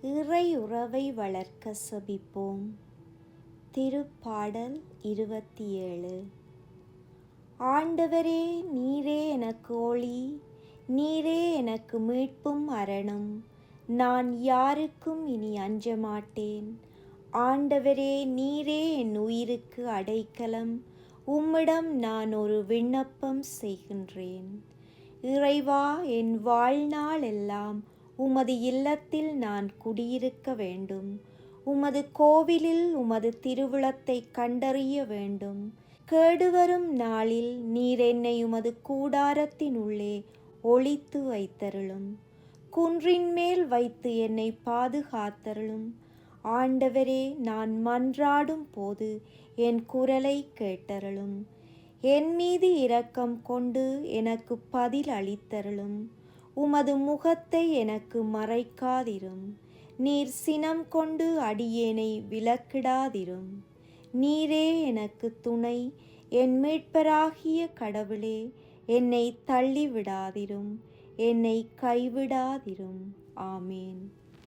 இறை உறவை வளர்க்க செபிப்போம். திருப்பாடல் 27. ஆண்டவரே, நீரே எனக்கு ஒளி, நீரே எனக்கு மீட்பும் அரணும். நான் யாருக்கும் இனி அஞ்ச மாட்டேன். ஆண்டவரே, நீரே என் உயிருக்கு அடைக்கலம். உம்மிடம் நான் ஒரு விண்ணப்பம் செய்கின்றேன். இறைவா, என் வாழ்நாள் எல்லாம் உமது இல்லத்தில் நான் குடியிருக்க வேண்டும். உமது கோவிலில் உமது திருவுளத்தை கண்டறிய வேண்டும். கேடுவரும் நாளில் நீர் என்னை உமது கூடாரத்தினுள்ளே ஒளித்து வைத்தருளும். குன்றின் மேல் வைத்து என்னை பாதுகாத்தருளும். ஆண்டவரே, நான் மன்றாடும் போது என் குரலை கேட்டருளும். என் மீது இரக்கம் கொண்டு எனக்கு பதில் அளித்தருளும். உமது முகத்தை எனக்கு மறைக்காதிரும். நீர் சினம் கொண்டு அடியேனை விலக்கிடாதிரும். நீரே எனக்கு துணை, என் மீட்பராகிய கடவுளே, என்னை தள்ளிவிடாதிரும், என்னை கைவிடாதிரும். ஆமேன்.